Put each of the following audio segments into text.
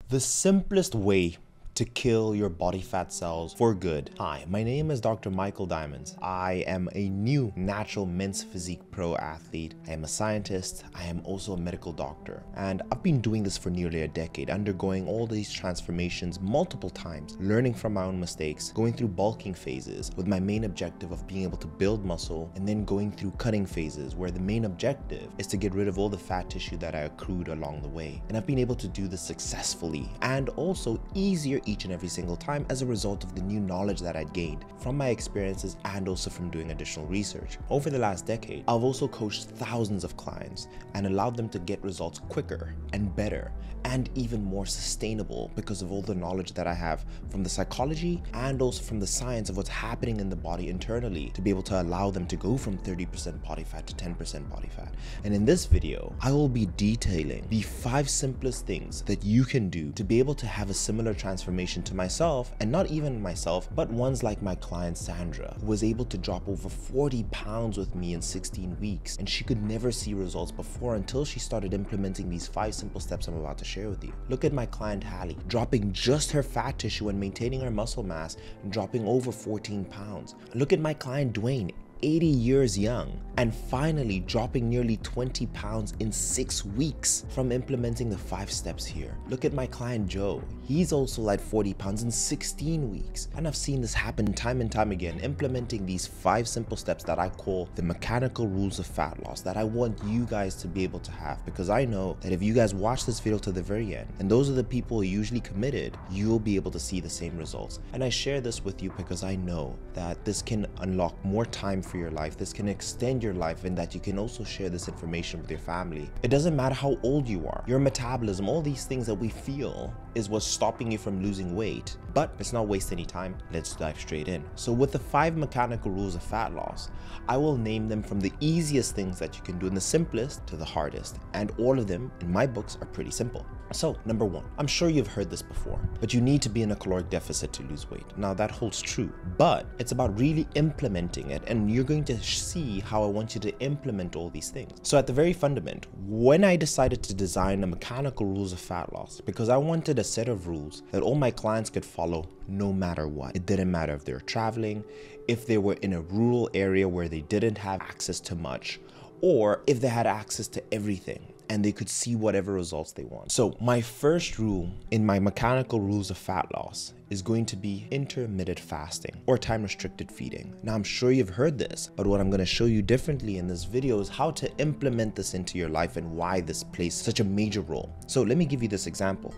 The simplest way to kill your body fat cells for good. Hi, my name is Dr. Michael Diamonds. I am a new natural men's physique pro athlete. I am a scientist. I am also a medical doctor. And I've been doing this for nearly a decade, undergoing all these transformations multiple times, learning from my own mistakes, going through bulking phases with my main objective of being able to build muscle, and then going through cutting phases where the main objective is to get rid of all the fat tissue that I accrued along the way. And I've been able to do this successfully and also easier each and every single time as a result of the new knowledge that I'd gained from my experiences and also from doing additional research. Over the last decade, I've also coached thousands of clients and allowed them to get results quicker and better and even more sustainable because of all the knowledge that I have from the psychology and also from the science of what's happening in the body internally to be able to allow them to go from 30% body fat to 10% body fat. And in this video, I will be detailing the 5 simplest things that you can do to be able to have a similar transformation to myself, and not even myself, but ones like my client Sandra, who was able to drop over 40 pounds with me in 16 weeks, and she could never see results before until she started implementing these 5 simple steps I'm about to share with you. Look at my client Hallie, dropping just her fat tissue and maintaining her muscle mass and dropping over 14 pounds. Look at my client Dwayne, 80 years young, and finally dropping nearly 20 pounds in 6 weeks from implementing the 5 steps here. Look at my client Joe. He's also at 40 pounds in 16 weeks. And I've seen this happen time and time again, implementing these 5 simple steps that I call the mechanical rules of fat loss that I want you guys to be able to have, because I know that if you guys watch this video to the very end, and those are the people who are usually committed, you'll be able to see the same results. And I share this with you because I know that this can unlock more time for your life, this can extend your life, and that you can also share this information with your family. It doesn't matter how old you are, your metabolism, all these things that we feel is what's stopping you from losing weight. But let's not waste any time, let's dive straight in. So with the 5 mechanical rules of fat loss, I will name them from the easiest things that you can do and the simplest to the hardest, and all of them in my books are pretty simple. So number 1, I'm sure you've heard this before, but you need to be in a caloric deficit to lose weight. Now that holds true, but it's about really implementing it, and you're going to see how I want you to implement all these things. So at the very fundament, when I decided to design the mechanical rules of fat loss, because I wanted a set of rules that all my clients could follow no matter what. It didn't matter if they were traveling, if they were in a rural area where they didn't have access to much, or if they had access to everything and they could see whatever results they want. So my first rule in my mechanical rules of fat loss is going to be intermittent fasting or time restricted feeding. Now I'm sure you've heard this, but what I'm going to show you differently in this video is how to implement this into your life and why this plays such a major role. So let me give you this example.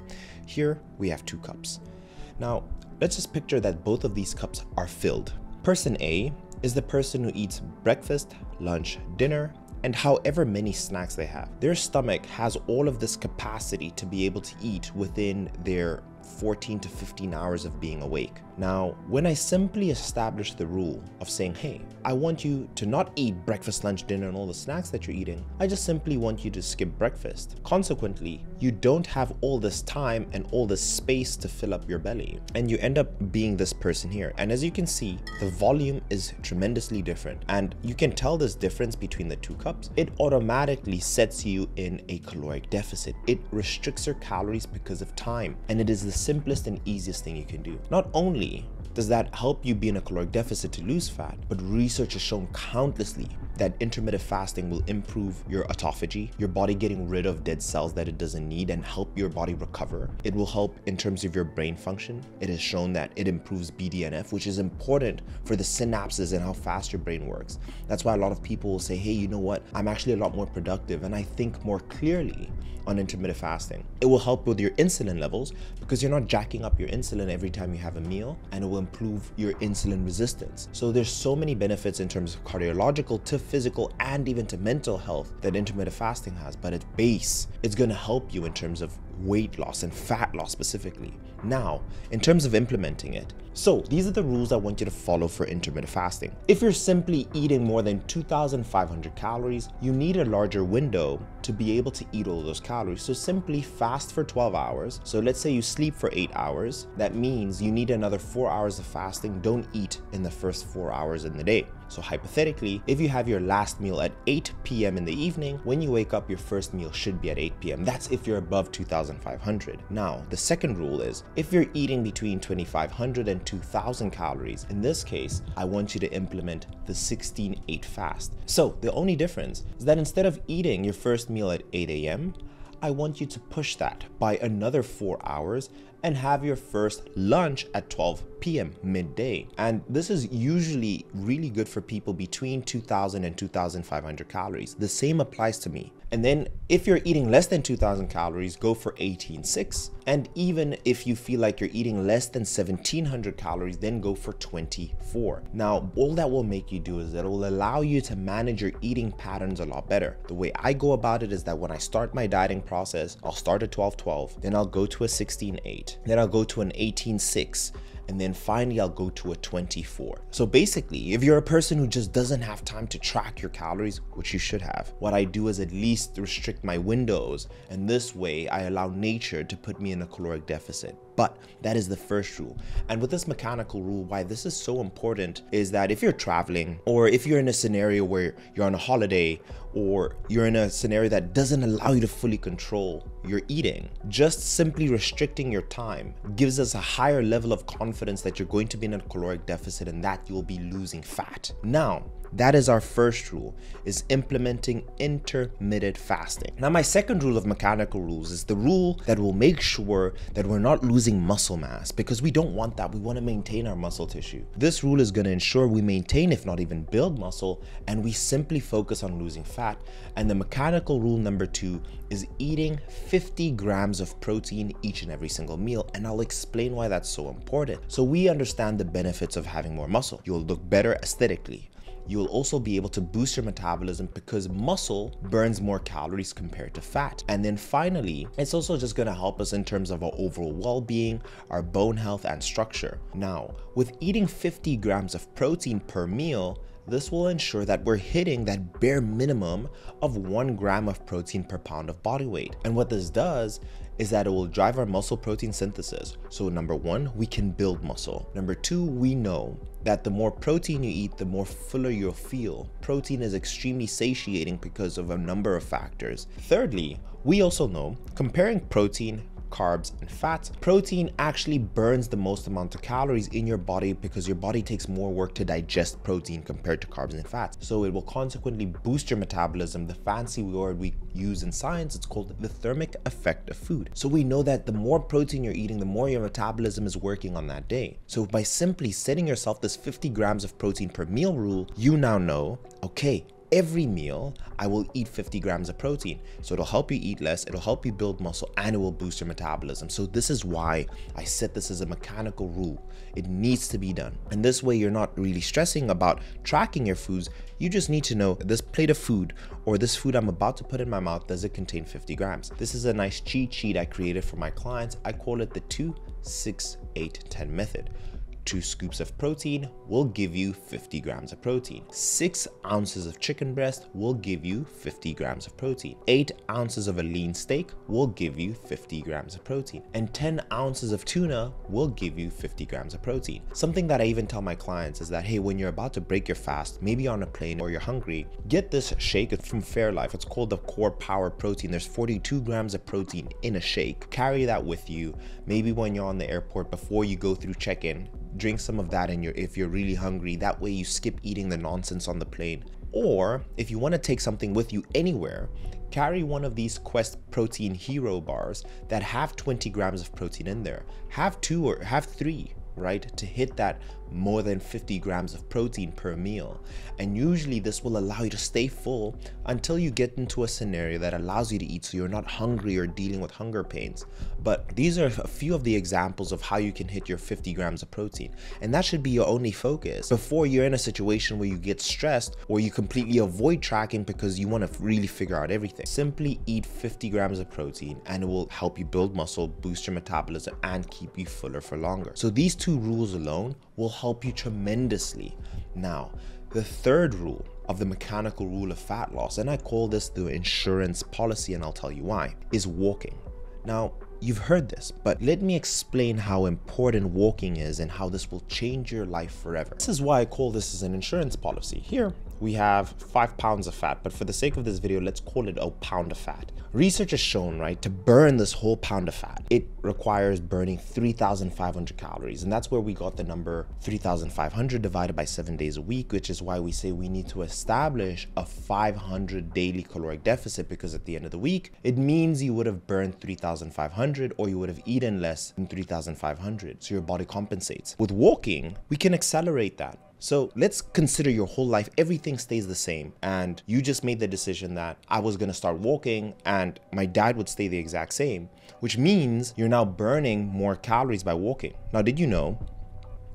Here we have 2 cups. Now let's just picture that both of these cups are filled. Person A is the person who eats breakfast, lunch, dinner, and however many snacks they have. Their stomach has all of this capacity to be able to eat within their 14 to 15 hours of being awake. Now, when I simply establish the rule of saying, hey, I want you to not eat breakfast, lunch, dinner, and all the snacks that you're eating, I just simply want you to skip breakfast. Consequently, you don't have all this time and all this space to fill up your belly, and you end up being this person here. And as you can see, the volume is tremendously different, and you can tell this difference between the 2 cups. It automatically sets you in a caloric deficit. It restricts your calories because of time, and it is the simplest and easiest thing you can do. Not only does that help you be in a caloric deficit to lose fat, but research has shown countlessly that intermittent fasting will improve your autophagy, your body getting rid of dead cells that it doesn't need, and help your body recover. It will help in terms of your brain function. It has shown that it improves BDNF, which is important for the synapses and how fast your brain works. That's why a lot of people will say, hey, you know what? I'm actually a lot more productive and I think more clearly on intermittent fasting. It will help with your insulin levels because you're not jacking up your insulin every time you have a meal, and it will improve your insulin resistance. So there's so many benefits in terms of cardiological to physical and even to mental health that intermittent fasting has, but at base, it's going to help you in terms of weight loss and fat loss specifically. Now, in terms of implementing it, so these are the rules I want you to follow for intermittent fasting. If you're simply eating more than 2,500 calories, you need a larger window to be able to eat all those calories. So simply fast for 12 hours. So let's say you sleep for 8 hours. That means you need another 4 hours of fasting. Don't eat in the first 4 hours in the day. So hypothetically, if you have your last meal at 8 p.m. in the evening, when you wake up, your first meal should be at 8 p.m. That's if you're above 2,000 2,500. Now, the second rule is if you're eating between 2,500 and 2,000 calories, in this case, I want you to implement the 16-8 fast. So the only difference is that instead of eating your first meal at 8 a.m., I want you to push that by another 4 hours and have your first lunch at 12 p.m. midday. And this is usually really good for people between 2,000 and 2,500 calories. The same applies to me. And then if you're eating less than 2,000 calories, go for 18-6. And even if you feel like you're eating less than 1,700 calories, then go for 24. Now, all that will make you do is that it will allow you to manage your eating patterns a lot better. The way I go about it is that when I start my dieting process, I'll start at 12-12, then I'll go to a 16-8, then I'll go to an 18-6, and then finally I'll go to a 24. So basically, if you're a person who just doesn't have time to track your calories, which you should have, what I do is at least restrict my windows, and this way I allow nature to put me in a caloric deficit. But that is the first rule. And with this mechanical rule, why this is so important is that if you're traveling, or if you're in a scenario where you're on a holiday, or you're in a scenario that doesn't allow you to fully control your eating, just simply restricting your time gives us a higher level of confidence that you're going to be in a caloric deficit and that you'll be losing fat. Now, that is our first rule, is implementing intermittent fasting. Now, my second rule of mechanical rules is the rule that will make sure that we're not losing muscle mass, because we don't want that. We want to maintain our muscle tissue. This rule is going to ensure we maintain, if not even build muscle, and we simply focus on losing fat. And the mechanical rule number 2 is eating 50 grams of protein each and every single meal. And I'll explain why that's so important. So we understand the benefits of having more muscle. You'll look better aesthetically. You'll also be able to boost your metabolism because muscle burns more calories compared to fat. And then finally, it's also just gonna help us in terms of our overall well-being, our bone health and structure. Now, with eating 50 grams of protein per meal, this will ensure that we're hitting that bare minimum of 1 gram of protein per pound of body weight. And what this does is that it will drive our muscle protein synthesis. So number 1, we can build muscle. Number 2, we know that the more protein you eat, the more fuller you'll feel. Protein is extremely satiating because of a number of factors. Thirdly, we also know comparing protein, carbs and fats, protein actually burns the most amount of calories in your body because your body takes more work to digest protein compared to carbs and fats. So it will consequently boost your metabolism. The fancy word we use in science, it's called the thermic effect of food. So we know that the more protein you're eating, the more your metabolism is working on that day. So by simply setting yourself this 50 grams of protein per meal rule, you now know, okay, every meal, I will eat 50 grams of protein. So it'll help you eat less, it'll help you build muscle, and it will boost your metabolism. So this is why I set this as a mechanical rule. It needs to be done. And this way you're not really stressing about tracking your foods. You just need to know this plate of food or this food I'm about to put in my mouth, does it contain 50 grams? This is a nice cheat sheet I created for my clients. I call it the 2-6-8-10 method. 2 scoops of protein will give you 50 grams of protein. 6 ounces of chicken breast will give you 50 grams of protein. 8 ounces of a lean steak will give you 50 grams of protein. And 10 ounces of tuna will give you 50 grams of protein. Something that I even tell my clients is that, hey, when you're about to break your fast, maybe on a plane or you're hungry, get this shake. It's from Fairlife. It's called the Core Power Protein. There's 42 grams of protein in a shake. Carry that with you. Maybe when you're on the airport, before you go through check-in, drink some of that if you're really hungry. That way you skip eating the nonsense on the plane. Or if you want to take something with you anywhere, carry one of these Quest Protein Hero bars that have 20 grams of protein in there. Have 2 or have 3, right, to hit that more than 50 grams of protein per meal. And usually this will allow you to stay full until you get into a scenario that allows you to eat, so you're not hungry or dealing with hunger pains. But these are a few of the examples of how you can hit your 50 grams of protein, and that should be your only focus before you're in a situation where you get stressed or you completely avoid tracking because you want to really figure out everything. Simply eat 50 grams of protein and it will help you build muscle, boost your metabolism, and keep you fuller for longer. So these 2 rules alone will help you tremendously. Now, the third rule of the mechanical rule of fat loss, and I call this the insurance policy, and I'll tell you why, is walking. Now, you've heard this, but let me explain how important walking is and how this will change your life forever. This is why I call this as an insurance policy. Here, we have 5 pounds of fat, but for the sake of this video, let's call it a pound of fat. Research has shown, right, to burn this whole pound of fat, it requires burning 3,500 calories. And that's where we got the number 3,500 divided by 7 days a week, which is why we say we need to establish a 500 daily caloric deficit, because at the end of the week, it means you would have burned 3,500 or you would have eaten less than 3,500. So your body compensates. With walking, we can accelerate that. So let's consider your whole life, everything stays the same. And you just made the decision that I was gonna start walking and my diet would stay the exact same, which means you're now burning more calories by walking. Now, did you know,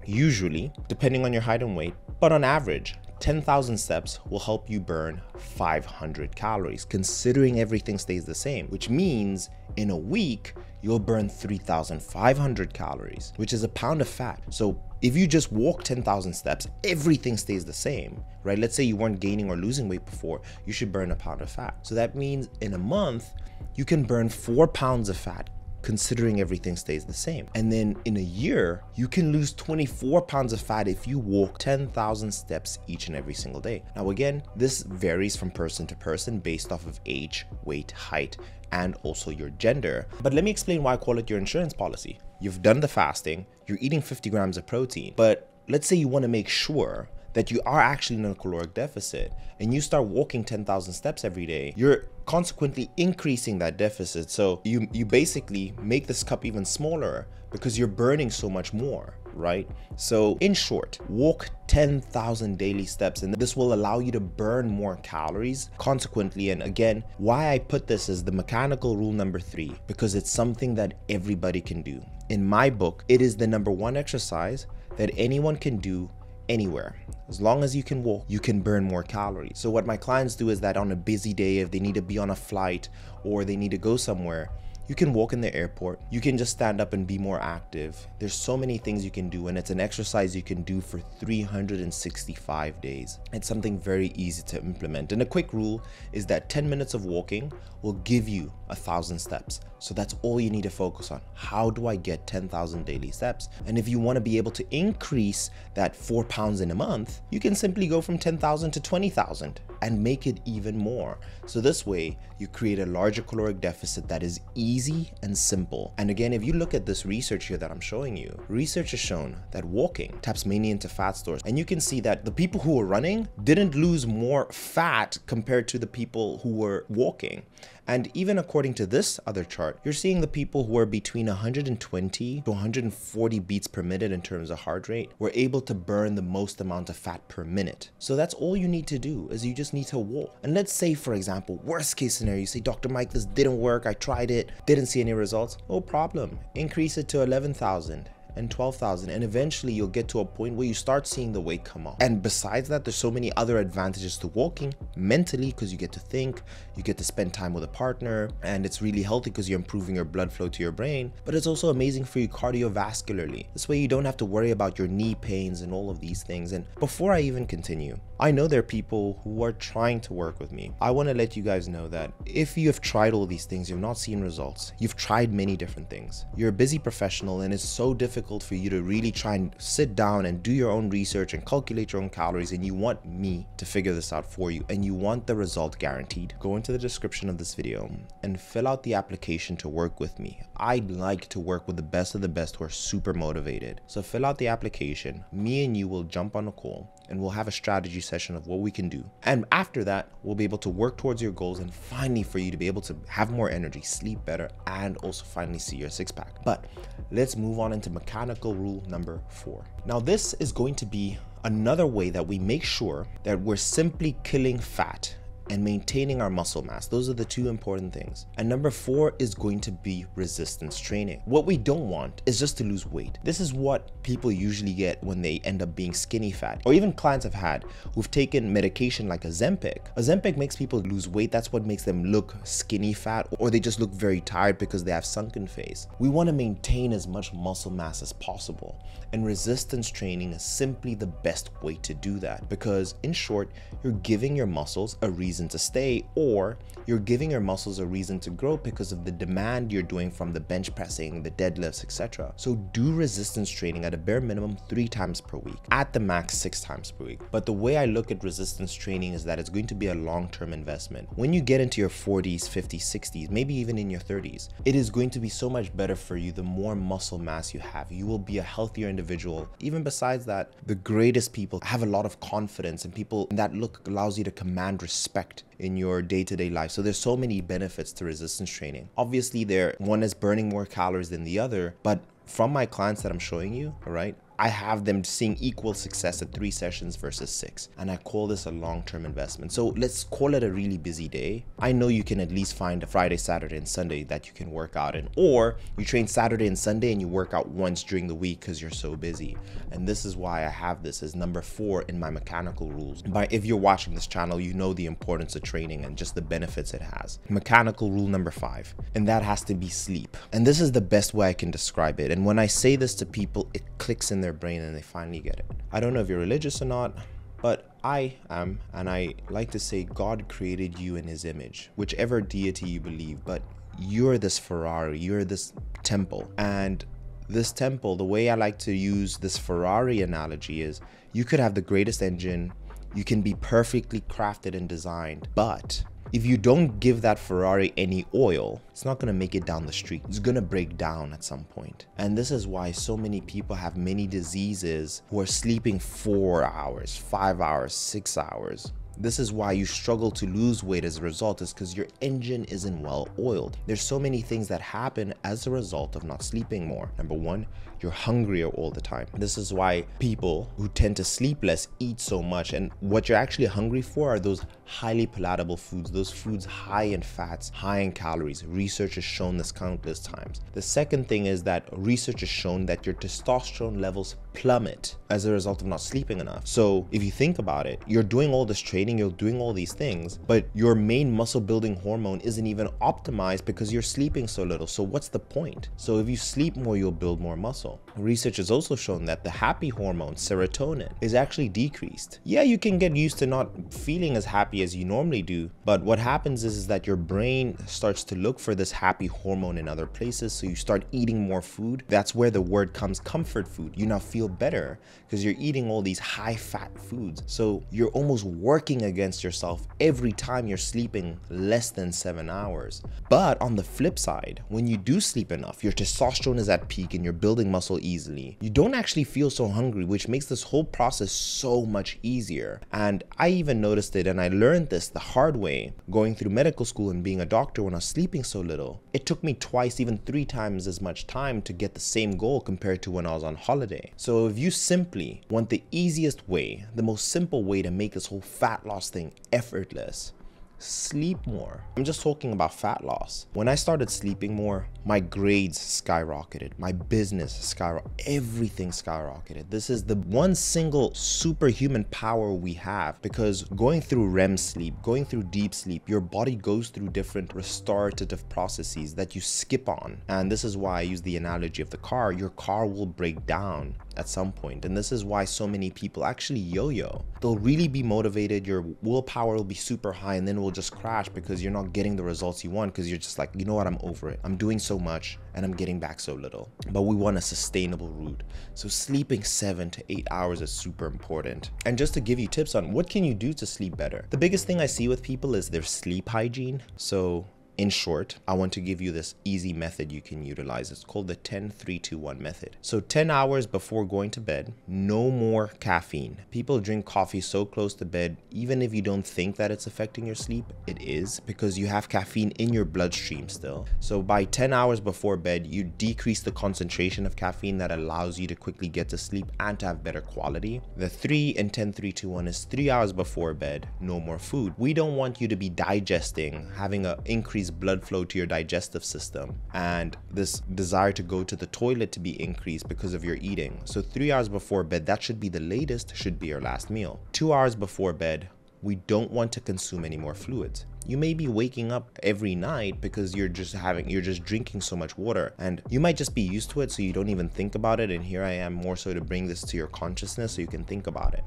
usually, depending on your height and weight, but on average, 10,000 steps will help you burn 500 calories, considering everything stays the same, which means in a week, you'll burn 3,500 calories, which is a pound of fat. So if you just walk 10,000 steps, everything stays the same, right? Let's say you weren't gaining or losing weight before, you should burn a pound of fat. So that means in a month, you can burn 4 pounds of fat, considering everything stays the same. And then in a year, you can lose 24 pounds of fat if you walk 10,000 steps each and every single day. Now, again, this varies from person to person based off of age, weight, height, and also your gender. But let me explain why I call it your insurance policy. You've done the fasting, you're eating 50 grams of protein, but let's say you want to make sure that you are actually in a caloric deficit and you start walking 10,000 steps every day, you're consequently increasing that deficit. So you basically make this cup even smaller because you're burning so much more, right? So in short, walk 10,000 daily steps and this will allow you to burn more calories consequently. And again, why I put this as the mechanical rule number 3, because it's something that everybody can do. In my book, it is the #1 exercise that anyone can do anywhere. As long as you can walk, you can burn more calories. So what my clients do is that on a busy day, if they need to be on a flight or they need to go somewhere, you can walk in the airport, you can just stand up and be more active. There's so many things you can do, and it's an exercise you can do for 365 days. It's something very easy to implement. And a quick rule is that 10 minutes of walking will give you 1,000 steps. So that's all you need to focus on. How do I get 10,000 daily steps? And if you want to be able to increase that 4 pounds in a month, you can simply go from 10,000 to 20,000 and make it even more. So this way you create a larger caloric deficit that is easy and simple. And again, if you look at this research here that I'm showing you, research has shown that walking taps mainly into fat stores. And you can see that the people who were running didn't lose more fat compared to the people who were walking. And even according to this other chart, you're seeing the people who are between 120 to 140 beats per minute in terms of heart rate were able to burn the most amount of fat per minute. So that's all you need to do, is you just need to walk. And let's say, for example, worst case scenario, you say, Dr. Mike, this didn't work. I tried it, didn't see any results. No problem. Increase it to 11,000. And 12,000, and eventually you'll get to a point where you start seeing the weight come off. And besides that, there's so many other advantages to walking mentally, because you get to think, you get to spend time with a partner, and it's really healthy because you're improving your blood flow to your brain. But it's also amazing for you cardiovascularly. This way you don't have to worry about your knee pains and all of these things. And before I even continue, I know there are people who are trying to work with me. I want to let you guys know that if you have tried all these things, you've not seen results, you've tried many different things, you're a busy professional, and it's so difficult for you to really try and sit down and do your own research and calculate your own calories, and you want me to figure this out for you, and you want the result guaranteed, go into the description of this video and fill out the application to work with me. I'd like to work with the best of the best who are super motivated. So fill out the application, me and you will jump on a call and we'll have a strategy session of what we can do. And after that, we'll be able to work towards your goals, and finally for you to be able to have more energy, sleep better, and also finally see your six-pack. But let's move on into mechanical rule number 4. Now, this is going to be another way that we make sure that we're simply killing fat and maintaining our muscle mass. Those are the 2 important things. And number 4 is going to be resistance training. What we don't want is just to lose weight. This is what people usually get when they end up being skinny fat, or even clients I've had who've taken medication like Ozempic. Ozempic makes people lose weight. That's what makes them look skinny fat, or they just look very tired because they have sunken face. We want to maintain as much muscle mass as possible, and resistance training is simply the best way to do that, because in short, you're giving your muscles a reason reason to stay, or you're giving your muscles a reason to grow because of the demand you're doing from the bench pressing, the deadlifts, etc. So do resistance training at a bare minimum 3 times per week, at the max 6 times per week. But the way I look at resistance training is that it's going to be a long-term investment. When you get into your 40s, 50s, 60s, maybe even in your 30s, it is going to be so much better for you the more muscle mass you have. You will be a healthier individual. Even besides that, the greatest people have a lot of confidence, and people that look allows you to command respect in your day-to-day life. So there's so many benefits to resistance training. Obviously, one is burning more calories than the other, but from my clients that I'm showing you, all right, I have them seeing equal success at 3 sessions versus 6. And I call this a long-term investment. So let's call it a really busy day. I know you can at least find a Friday, Saturday, and Sunday that you can work out in, or you train Saturday and Sunday and you work out once during the week because you're so busy. And this is why I have this as number 4 in my mechanical rules. But if you're watching this channel, you know the importance of training and just the benefits it has. Mechanical rule number 5, and that has to be sleep. And this is the best way I can describe it. And when I say this to people, it clicks in their brain and they finally get it. I don't know if you're religious or not, but I am, and I like to say God created you in his image, whichever deity you believe, but you're this Ferrari, you're this temple. And this temple, the way I like to use this Ferrari analogy is, you could have the greatest engine, you can be perfectly crafted and designed, but if you don't give that Ferrari any oil, it's not gonna make it down the street. It's gonna break down at some point. And this is why so many people have many diseases who are sleeping 4 hours, 5 hours, 6 hours. This is why you struggle to lose weight as a result, is because your engine isn't well oiled. There's so many things that happen as a result of not sleeping more. Number 1, you're hungrier all the time. This is why people who tend to sleep less eat so much, and what you're actually hungry for are those highly palatable foods, those foods high in fats, high in calories. Research has shown this countless times. The second thing is that research has shown that your testosterone levels plummet as a result of not sleeping enough. So if you think about it, you're doing all this training, you're doing all these things, but your main muscle building hormone isn't even optimized because you're sleeping so little. So what's the point? So if you sleep more, you'll build more muscle. Research has also shown that the happy hormone, serotonin, is actually decreased. Yeah, you can get used to not feeling as happy as you normally do, but what happens is that your brain starts to look for this happy hormone in other places, so you start eating more food. That's where the word comes, comfort food. You now feel better because you're eating all these high fat foods. So you're almost working against yourself every time you're sleeping less than 7 hours. But on the flip side, when you do sleep enough, your testosterone is at peak and you're building muscle easily. You don't actually feel so hungry, which makes this whole process so much easier. And I even noticed it, and I learned this the hard way going through medical school and being a doctor when I was sleeping so little. It took me twice, even 3 times as much time to get the same goal compared to when I was on holiday. So if you simply want the easiest way, the most simple way to make this whole fat loss thing effortless, sleep more. I'm just talking about fat loss. When I started sleeping more, my grades skyrocketed, my business skyrocketed, everything skyrocketed. This is the one single superhuman power we have, because going through REM sleep, going through deep sleep, your body goes through different restorative processes that you skip on. And this is why I use the analogy of the car. Your car will break down at some point, and this is why so many people actually yo-yo. They'll really be motivated, your willpower will be super high, and then it will just crash because you're not getting the results you want, because you're just like, you know what, I'm over it. I'm doing so much and I'm getting back so little. But we want a sustainable route. So sleeping 7 to 8 hours is super important. And just to give you tips on what can you do to sleep better, the biggest thing I see with people is their sleep hygiene. So in short, I want to give you this easy method you can utilize. It's called the 10-3-2-1 method. So 10 hours before going to bed, no more caffeine. People drink coffee so close to bed, even if you don't think that it's affecting your sleep, it is, because you have caffeine in your bloodstream still. So by 10 hours before bed, you decrease the concentration of caffeine that allows you to quickly get to sleep and to have better quality. The 3 and 10-3-2-1 is 3 hours before bed, no more food. We don't want you to be digesting, having an increased blood flow to your digestive system, and this desire to go to the toilet to be increased because of your eating. So 3 hours before bed, that should be the latest, should be your last meal. 2 hours before bed, we don't want to consume any more fluids. You may be waking up every night because you're just drinking so much water, and you might just be used to it so you don't even think about it. And here I am more so to bring this to your consciousness so you can think about it.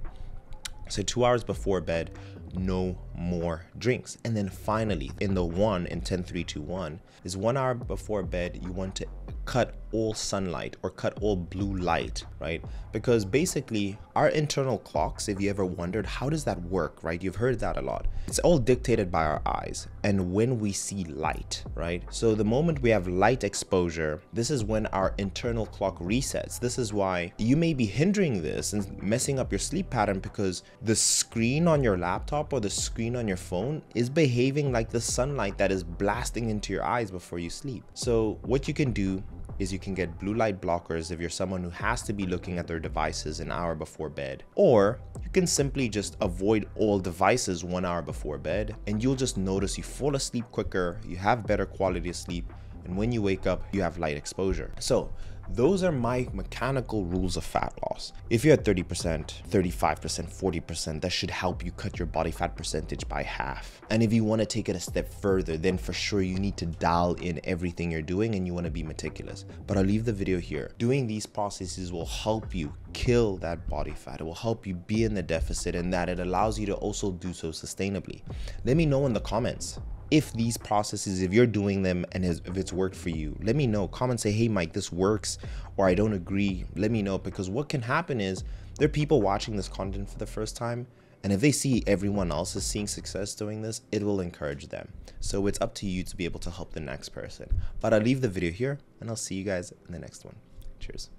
So 2 hours before bed, no more drinks. And then finally, in the 10, 3, 2, 1 is 1 hour before bed, you want to cut all sunlight or cut all blue light, right? Because basically our internal clocks, if you ever wondered, how does that work, right? You've heard that a lot. It's all dictated by our eyes and when we see light, right? So the moment we have light exposure, this is when our internal clock resets. This is why you may be hindering this and messing up your sleep pattern because the screen on your laptop or the screen on your phone is behaving like the sunlight that is blasting into your eyes before you sleep. So what you can do is you can get blue light blockers if you're someone who has to be looking at their devices an hour before bed, or you can simply just avoid all devices 1 hour before bed, and you'll just notice you fall asleep quicker, you have better quality of sleep, and when you wake up, you have light exposure. So those are my mechanical rules of fat loss. If you're at 30%, 35%, 40%, that should help you cut your body fat percentage by half. And if you want to take it a step further, then for sure you need to dial in everything you're doing and you want to be meticulous. But I'll leave the video here. Doing these processes will help you kill that body fat. It will help you be in the deficit, and that it allows you to also do so sustainably. Let me know in the comments if these processes, if you're doing them and if it's worked for you. Let me know. Comment, say, hey Mike, this works, or I don't agree. Let me know, because what can happen is there are people watching this content for the first time, and if they see everyone else is seeing success doing this, it will encourage them. So it's up to you to be able to help the next person. But I'll leave the video here and I'll see you guys in the next one. Cheers.